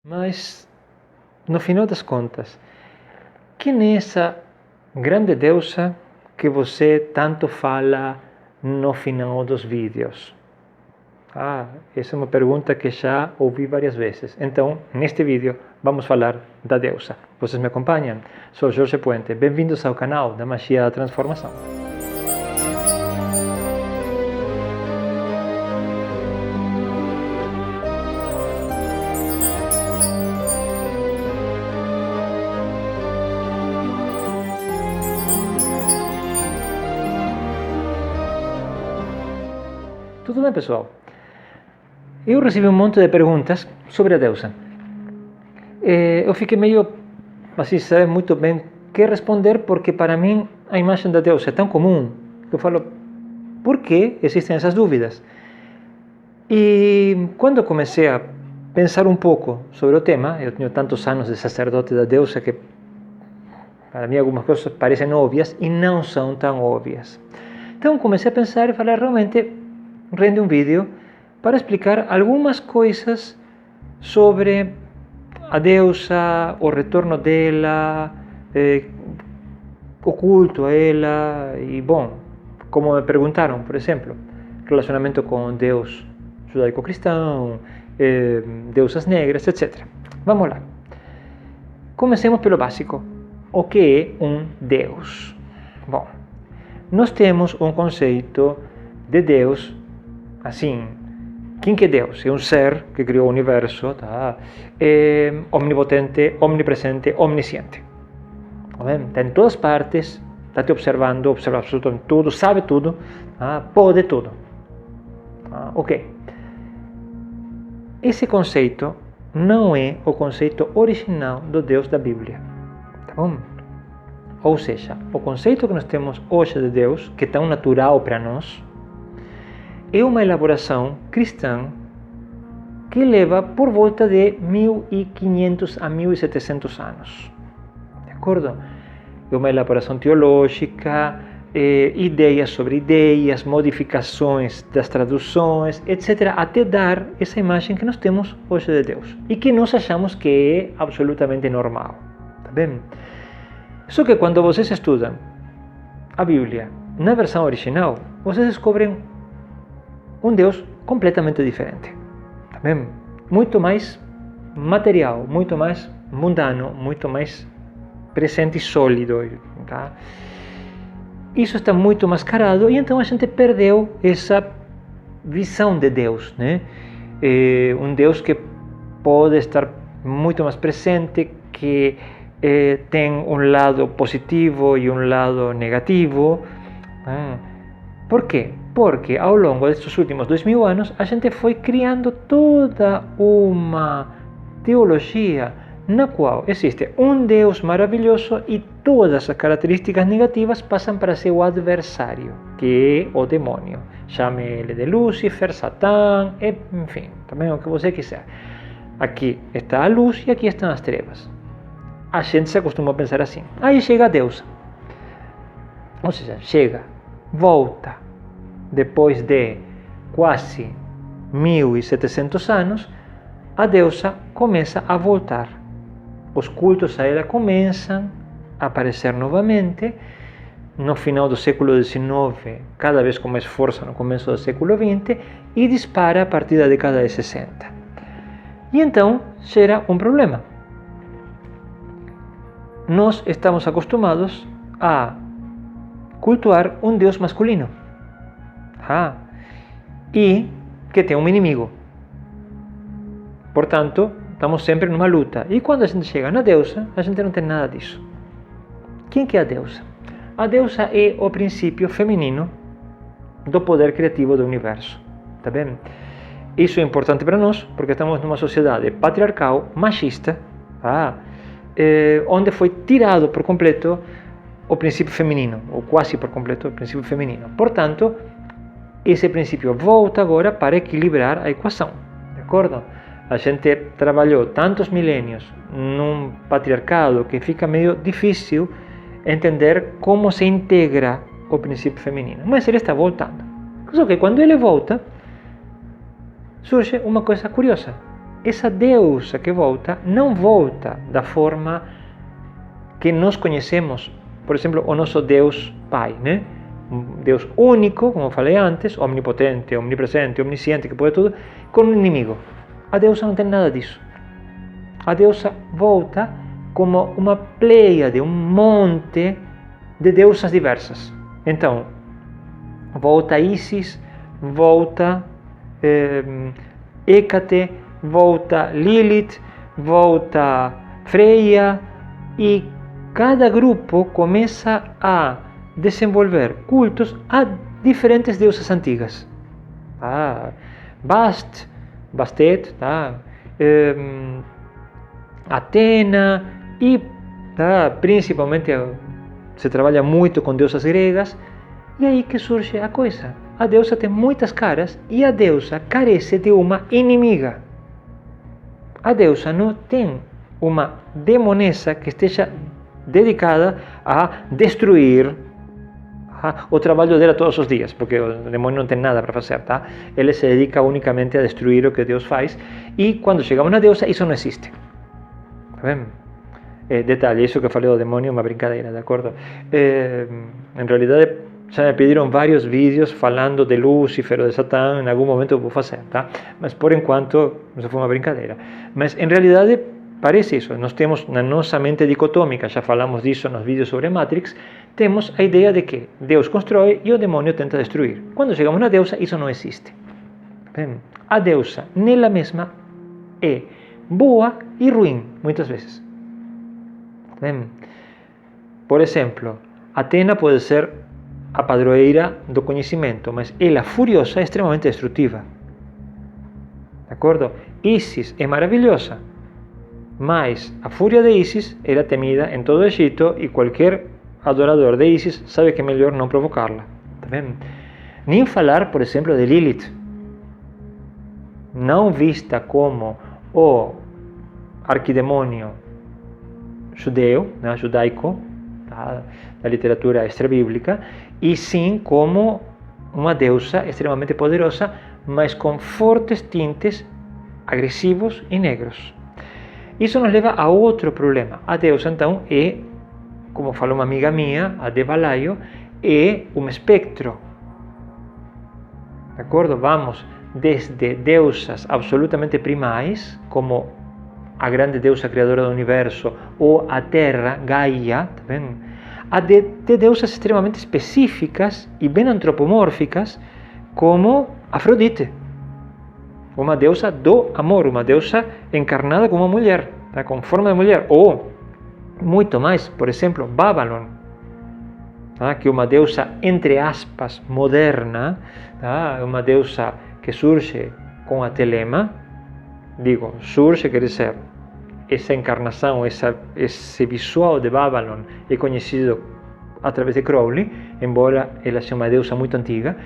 Mas, no final das contas, quem é essa grande deusa que você tanto fala no final dos vídeos? Essa é uma pergunta que já ouvi várias vezes. Então, neste vídeo, vamos falar da deusa. Vocês me acompanham? Sou Jorge Puente. Bem-vindos ao canal da Magia da Transformação. Tudo bem, pessoal? Eu recebi um monte de perguntas sobre a deusa. Eu fiquei meio, assim, sabe muito bem que responder, porque para mim a imagem da deusa é tão comum que eu falo, por que existem essas dúvidas? E quando eu comecei a pensar um pouco sobre o tema, eu tenho tantos anos de sacerdote da deusa que para mim algumas coisas parecem óbvias e não são tão óbvias. Então comecei a pensar e falar, realmente rende um vídeo para explicar algumas coisas sobre a deusa, o retorno dela, o culto a ela e, bom, como me perguntaram, por exemplo, relacionamento com Deus judaico-cristão, deusas negras, etc. Vamos lá. Comecemos pelo básico. O que é um Deus? Bom, nós temos um conceito de Deus assim. Quem que é Deus? É um ser que criou o universo, tá? É omnipotente, omnipresente, omnisciente. Está em todas partes, está te observando, observa absolutamente tudo, sabe tudo, pode tudo. Ok. Esse conceito não é o conceito original do Deus da Bíblia. Tá bom? Ou seja, o conceito que nós temos hoje de Deus, que é tão natural para nós, é uma elaboração cristã que leva por volta de 1500 a 1700 anos. De acordo? É uma elaboração teológica, ideias sobre ideias, modificações das traduções, etc., até dar essa imagem que nós temos hoje de Deus e que nós achamos que é absolutamente normal. Tá bem? Só que quando vocês estudam a Bíblia na versão original, vocês descobrem um Deus completamente diferente, tá bem? Muito mais material, muito mais mundano, muito mais presente e sólido, tá? Isso está muito mascarado e então a gente perdeu essa visão de Deus, né? Um Deus que pode estar muito mais presente, que tem um lado positivo e um lado negativo. Por quê? Porque ao longo destes últimos 2000 anos a gente foi criando toda uma teologia na qual existe um Deus maravilhoso e todas as características negativas passam para ser o adversário, que é o demônio. Chame ele de Lúcifer, Satã, enfim, também o que você quiser. Aqui está a luz e aqui estão as trevas. A gente se acostuma a pensar assim. Aí chega a deusa. Ou seja, chega, volta. Depois de quase 1700 anos, a deusa começa a voltar. Os cultos a ela começam a aparecer novamente no final do século XIX, cada vez com mais força no começo do século XX, e dispara a partir da década de 60. E então gera um problema. Nós estamos acostumados a cultuar um Deus masculino. E que tem um inimigo. Portanto, estamos sempre numa luta. E quando a gente chega na deusa, a gente não tem nada disso. Quem que é a deusa? A deusa é o princípio feminino do poder criativo do universo. Tá bem? Isso é importante para nós, porque estamos numa sociedade patriarcal, machista, onde foi tirado por completo o princípio feminino, ou quase por completo o princípio feminino. Portanto, esse princípio volta agora para equilibrar a equação, de acordo? A gente trabalhou tantos milênios num patriarcado que fica meio difícil entender como se integra o princípio feminino, mas ele está voltando. Só que quando ele volta, surge uma coisa curiosa. essa deusa que volta não volta da forma que nós conhecemos, por exemplo, o nosso Deus Pai, né? Um Deus único, como falei antes, omnipotente, omnipresente, omnisciente, que pode tudo, com um inimigo. A deusa não tem nada disso. A deusa volta como uma pleiade, um monte de deusas diversas. Então, volta Isis, volta Hécate, volta Lilith, volta Freya, e cada grupo começa a desenvolver cultos a diferentes deusas antigas. Bastet, Atena, e principalmente se trabalha muito com deusas gregas, e aí que surge a coisa. A deusa tem muitas caras e a deusa carece de uma inimiga. A deusa não tem uma demonessa que esteja dedicada a destruir o trabalho dela todos os dias, porque o demônio não tem nada para fazer, tá? Ele se dedica unicamente a destruir o que Deus faz, e quando chegamos na deusa, isso não existe. Tá vendo? Detalhe, isso que eu falei do demônio é uma brincadeira, de acordo? Em realidade, já me pediram vários vídeos falando de Lúcifer ou de Satã, em algum momento eu vou fazer, tá? Mas por enquanto, isso foi uma brincadeira. Mas em realidade, parece isso. Nós temos na nossa mente dicotômica, já falamos disso nos vídeos sobre Matrix, temos a ideia de que Deus constrói e o demônio tenta destruir. Quando chegamos na deusa, isso não existe. A deusa, nela mesma, é boa e ruim, muitas vezes. Por exemplo, Atena pode ser a padroeira do conhecimento, mas ela, furiosa, é extremamente destrutiva. De acordo? Isis é maravilhosa, mas a fúria de Isis era temida em todo o Egito, e qualquer adorador de Isis sabe que é melhor não provocá-la. Tá vendo? Nem falar, por exemplo, de Lilith, não vista como o arquidemônio judeu, né, judaico, tá, da literatura extra-bíblica, e sim como uma deusa extremamente poderosa, mas com fortes tintes agressivos e negros. Isso nos leva a outro problema. A deusa, então, é, como falou uma amiga minha, a de Balaio, é um espectro. De acordo? Vamos desde deusas absolutamente primais, como a grande deusa criadora do universo, ou a Terra, Gaia, tá vendo? A de deusas extremamente específicas e bem antropomórficas, como Afrodite, uma deusa do amor, uma deusa encarnada como uma mulher, tá? Com forma de mulher, ou muito mais, por exemplo, Babylon, tá? Que é uma deusa, entre aspas, moderna, tá? Uma deusa que surge com a Telema. Digo, surge, quer dizer, essa encarnação, esse visual de Babylon é conhecido através de Crowley, embora ela seja uma deusa muito antiga,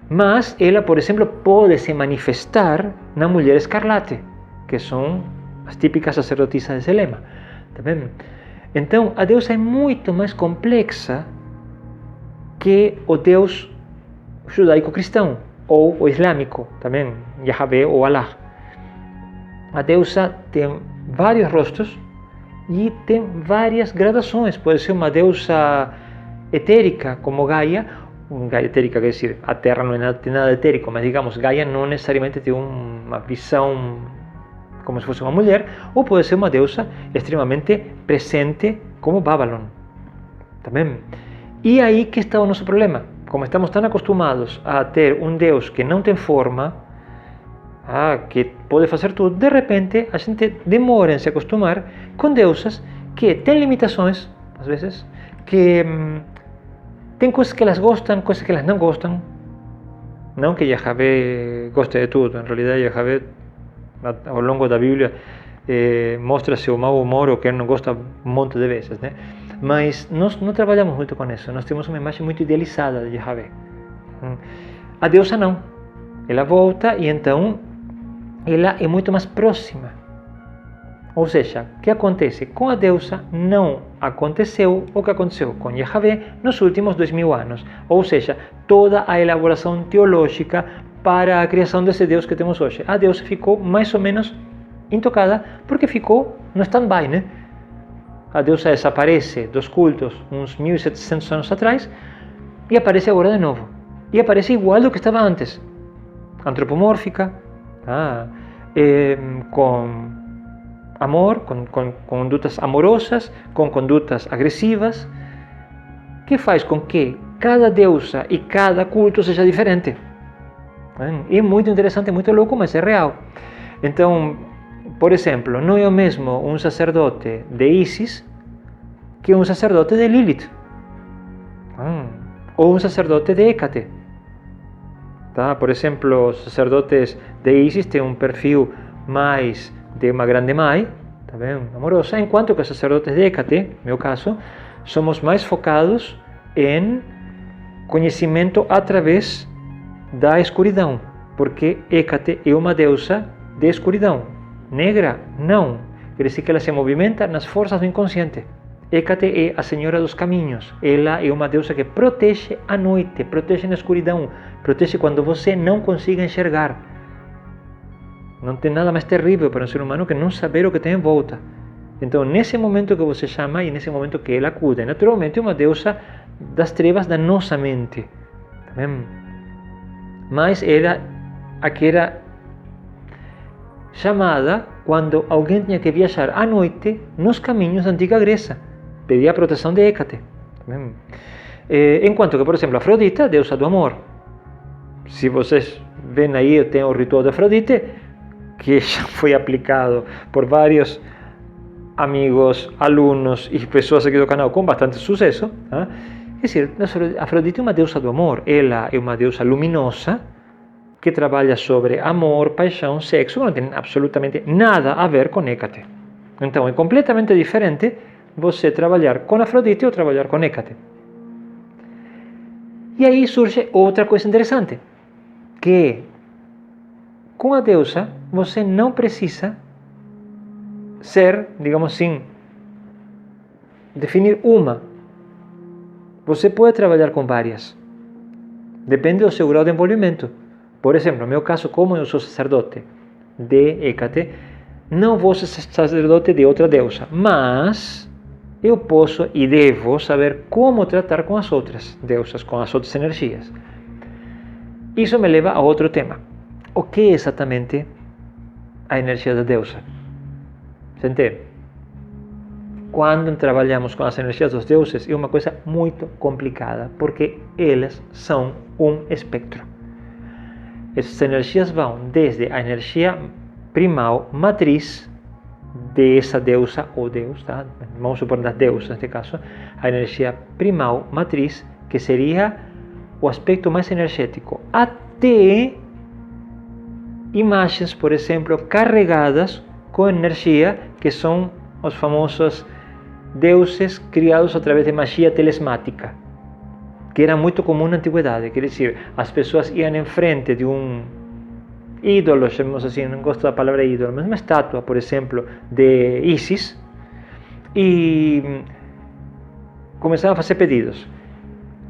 mas ela, por exemplo, pode se manifestar na mulher escarlate, que são as típicas sacerdotisas de Selema. Tá vendo? Então, a deusa é muito mais complexa que o Deus judaico-cristão, ou o islâmico, também, Yahvé ou Allah. A deusa tem vários rostos e tem várias gradações. Pode ser uma deusa etérica, como Gaia. Gaia etérica quer dizer, a Terra não tem nada etérico, mas digamos, Gaia não necessariamente tem uma visão como se fosse uma mulher, ou pode ser uma deusa extremamente presente, como Babylon. Também. E aí que está o nosso problema. Como estamos tão acostumados a ter um Deus que não tem forma, que pode fazer tudo, de repente a gente demora em se acostumar com deusas que têm limitações, às vezes, que tem coisas que elas gostam, coisas que elas não gostam. Não que Yahvé goste de tudo, em realidade Yahvé, ao longo da Bíblia, mostra seu mau humor, ou que ele não gosta um monte de vezes, né? Mas nós não trabalhamos muito com isso, nós temos uma imagem muito idealizada de Yahvé. A deusa não, ela volta e então ela é muito mais próxima. Ou seja, o que acontece? Com a deusa não aconteceu o que aconteceu com Yahvé nos últimos 2000 anos. Ou seja, toda a elaboração teológica para a criação desse Deus que temos hoje? A deusa ficou mais ou menos intocada porque ficou no stand-by, né? A deusa desaparece dos cultos uns 1700 anos atrás e aparece agora de novo. E aparece igual do que estava antes. Antropomórfica, com amor, com condutas amorosas, com condutas agressivas, que faz com que cada deusa e cada culto seja diferente. É muito interessante, muito louco, mas é real. Então, por exemplo, não é o mesmo um sacerdote de Isis que um sacerdote de Lilith, ou um sacerdote de Hécate. Por exemplo, os sacerdotes de Isis têm um perfil mais de uma grande mãe, tá bem, amorosa, enquanto que os sacerdotes de Hécate, no meu caso, somos mais focados em conhecimento através da escuridão, porque Hécate é uma deusa de escuridão. Negra? Não. Quer dizer que ela se movimenta nas forças do inconsciente. Hécate é a senhora dos caminhos. Ela é uma deusa que protege a noite, protege na escuridão, protege quando você não consiga enxergar. Não tem nada mais terrível para um ser humano que não saber o que tem em volta. Então, nesse momento que você chama e nesse momento que ela acude, naturalmente é uma deusa das trevas da nossa mente. Tá bem? Mas era a que era chamada quando alguém tinha que viajar à noite nos caminhos da antiga Grécia. Pedia a proteção de Hécate. Enquanto que, por exemplo, Afrodita, deusa do amor. Se vocês veem aí, tem o ritual de Afrodite, que já foi aplicado por vários amigos, alunos e pessoas aqui do canal com bastante sucesso. É dizer, Afrodite é uma deusa do amor. Ela é uma deusa luminosa que trabalha sobre amor, paixão, sexo, que não tem absolutamente nada a ver com Hécate. Então é completamente diferente você trabalhar com Afrodite ou trabalhar com Hécate. E aí surge outra coisa interessante, que com a deusa você não precisa ser, digamos assim, definir uma. Você pode trabalhar com várias. Depende do seu grau de envolvimento. Por exemplo, no meu caso, como eu sou sacerdote de Hécate, não vou ser sacerdote de outra deusa, mas eu posso e devo saber como tratar com as outras deusas, com as outras energias. Isso me leva a outro tema. O que é exatamente a energia da deusa? Entende? Quando trabalhamos com as energias dos deuses é uma coisa muito complicada, porque elas são um espectro. Essas energias vão desde a energia primal, matriz, de essa deusa ou deus, tá? Vamos supor das deusas neste caso, a energia primal, matriz, que seria o aspecto mais energético, até imagens, por exemplo, carregadas com energia, que são os famosos deuses criados através de magia telesmática, que era muito comum na antiguidade. Quer dizer, as pessoas iam em frente de um ídolo, chamemos assim, não gosto da palavra ídolo, mas uma estátua, por exemplo, de Isis, e começavam a fazer pedidos.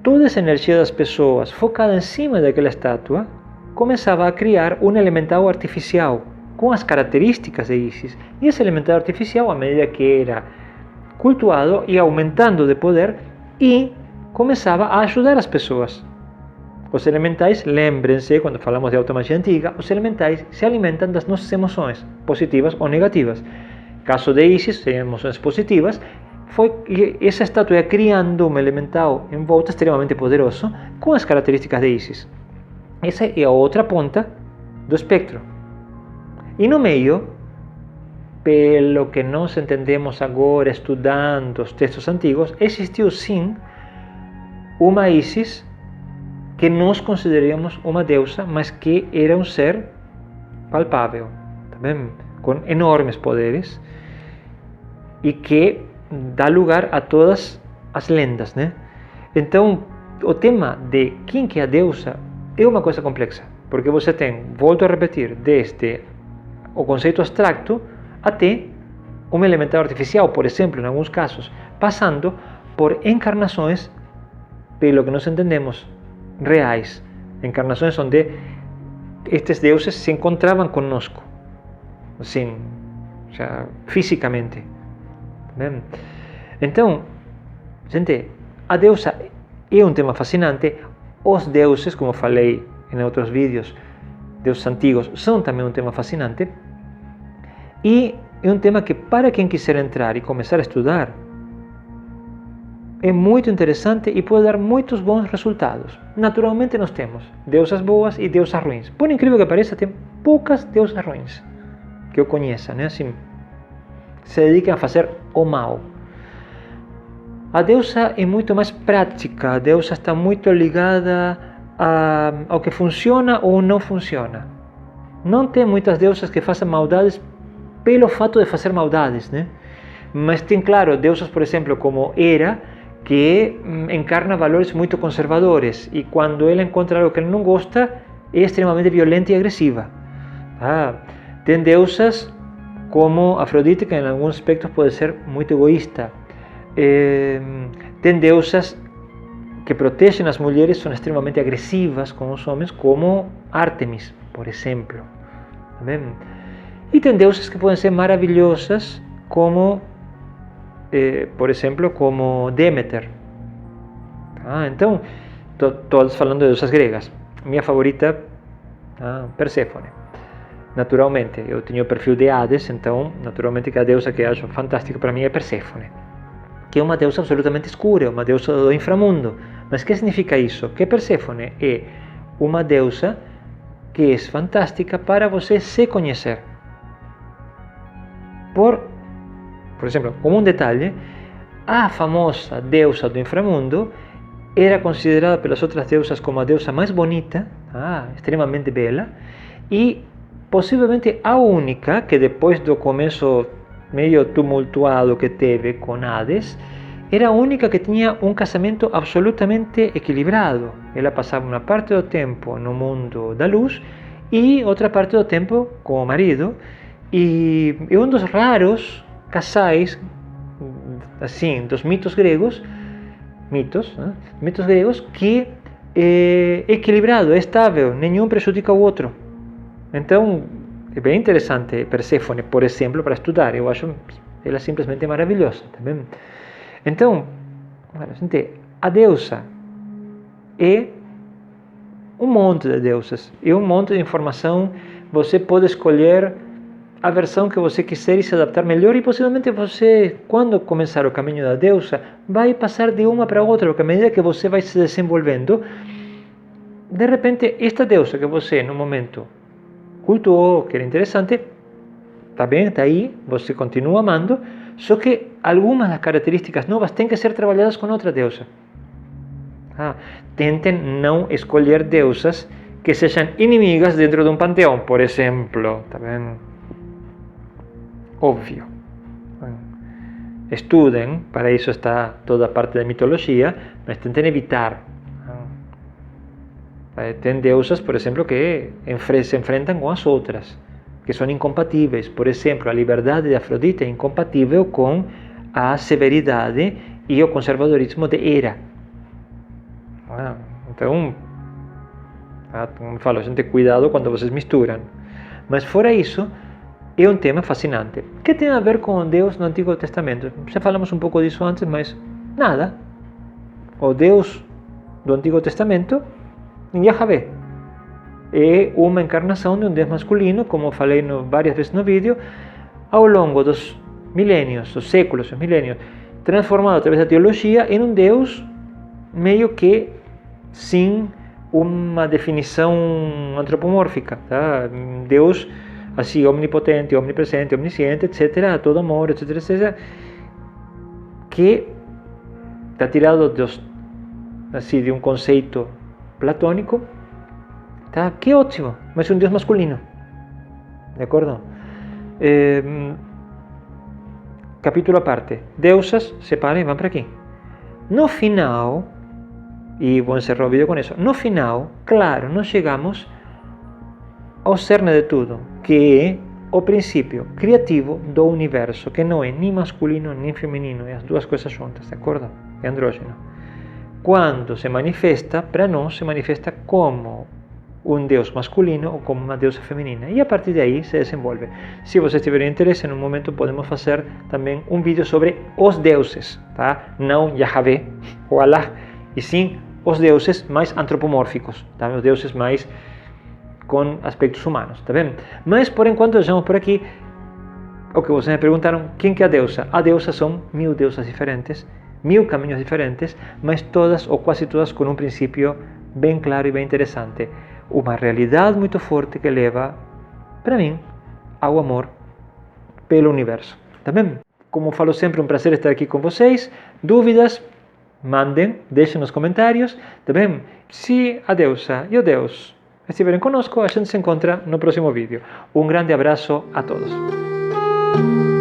Toda essa energia das pessoas focada em cima daquela estátua começava a criar um elemental artificial com as características de Isis. E esse elemental artificial, à medida que era cultuado, ia aumentando de poder e começava a ajudar as pessoas. Os elementais, lembrem-se, quando falamos de automagia antiga, os elementais se alimentam das nossas emoções, positivas ou negativas. Caso de Isis, seriam emoções positivas, foi essa estátua criando um elemental em volta extremamente poderoso com as características de Isis. Essa é a outra ponta do espectro. E no meio, pelo que nós entendemos agora estudando os textos antigos, existiu sim uma Isis que nós consideramos uma deusa, mas que era um ser palpável, tá bem? Com enormes poderes e que dá lugar a todas as lendas, né? Então, o tema de quem que é a deusa é uma coisa complexa, porque você tem, volto a repetir, desde o conceito abstracto até um elemental artificial, por exemplo, em alguns casos, passando por encarnações, pelo que nós entendemos, reais, encarnações onde estes deuses se encontravam conosco, assim, já, fisicamente. Bem? Então, gente, a deusa é um tema fascinante. Os deuses, como falei em outros vídeos, deuses antigos, são também um tema fascinante. E é um tema que, para quem quiser entrar e começar a estudar, é muito interessante e pode dar muitos bons resultados. Naturalmente nós temos deusas boas e deusas ruins. Por incrível que pareça, tem poucas deusas ruins que eu conheça, né? Assim, se dedicam a fazer o mal. A deusa é muito mais prática, a deusa está muito ligada ao que funciona ou não funciona. Não tem muitas deusas que façam maldades pelo fato de fazer maldades, né? Mas tem, claro, deusas, por exemplo, como Hera, que encarna valores muito conservadores, e quando ela encontra algo que ela não gosta, é extremamente violenta e agressiva. Tem deusas como Afrodite, que em alguns aspectos pode ser muito egoísta. Tem deusas que protegem as mulheres, são extremamente agressivas com os homens, como Ártemis, por exemplo. E tem deusas que podem ser maravilhosas, como por exemplo, como Deméter. Então, todos falando de deusas gregas. Minha favorita, Perséfone. Naturalmente, eu tenho o perfil de Hades, então, naturalmente, que a deusa que eu acho fantástica para mim é Perséfone, que é uma deusa absolutamente escura, uma deusa do inframundo. Mas o que significa isso? Que Perséfone é uma deusa que é fantástica para você se conhecer. Por exemplo, como um detalhe, a famosa deusa do inframundo era considerada pelas outras deusas como a deusa mais bonita, extremamente bela, e possivelmente a única que, depois do começo meio tumultuado que teve com Hades, era a única que tinha um casamento absolutamente equilibrado. Ela passava uma parte do tempo no mundo da luz e outra parte do tempo com o marido, e é um dos raros casais, assim, dos mitos gregos, que é equilibrado, é estável, nenhum prejudica o outro. Então, é bem interessante Perséfone, por exemplo, para estudar. Eu acho ela simplesmente maravilhosa, tá bem? Então, gente, a deusa é um monte de deusas, é um monte de informação. Você pode escolher a versão que você quiser e se adaptar melhor, e possivelmente você, quando começar o caminho da deusa, vai passar de uma para outra, porque à medida que você vai se desenvolvendo, de repente, esta deusa que você, no momento, cultuou, que era interessante, está bem, está aí, você continua amando, só que algumas das características novas têm que ser trabalhadas com outra deusa. Tentem não escolher deusas que sejam inimigas dentro de um panteão, por exemplo, está bem? Óbvio. Estudem, para isso está toda a parte da mitologia, mas tentem evitar. Tem deusas, por exemplo, que se enfrentam com as outras, que são incompatíveis. Por exemplo, a liberdade de Afrodite é incompatível com a severidade e o conservadorismo de Hera. Então, como falo, gente, cuidado quando vocês misturam. Mas fora isso, é um tema fascinante. O que tem a ver com Deus no Antigo Testamento? Já falamos um pouco disso antes, mas nada. O Deus do Antigo Testamento, Yahvé, é uma encarnação de um Deus masculino, como falei várias vezes no vídeo, ao longo dos milênios, dos séculos, os milênios, transformado através da teologia em um Deus meio que sem uma definição antropomórfica, tá? Deus assim, omnipotente, omnipresente, omnisciente, etc., todo amor, etc., etc., que está tirado assim, de um conceito platônico, tá? Que ótimo, mas é um Deus masculino, de acordo? Capítulo à parte, deusas, separem, vão para aqui. No final, e vou encerrar o vídeo com isso, no final, claro, nós chegamos ao cerne de tudo, que é o princípio criativo do universo, que não é nem masculino nem feminino, é as duas coisas juntas, de acordo? É andrógeno. Quando se manifesta, para nós, se manifesta como un Deus masculino ou como uma deusa feminina. E a partir daí se desenvolve. Se vocês tiverem interesse, em um momento podemos fazer também um vídeo sobre os deuses, tá? Não Yahvé ou Allah, e sim os deuses mais antropomórficos, tá? Os deuses mais com aspectos humanos, tá bem? Mas por enquanto deixamos por aqui. O que vocês me perguntaram, quem que é a deusa? A deusa são 1000 deusas diferentes, 1000 caminhos diferentes, mas todas ou quase todas com um princípio bem claro e bem interessante. Uma realidade muito forte que leva, para mim, ao amor pelo universo. Tá bem? Como falo sempre, um prazer estar aqui com vocês. Dúvidas? Mandem, deixem nos comentários. Tá bem? Se a deusa e o Deus estiverem conosco, a gente se encontra no próximo vídeo. Um grande abraço a todos.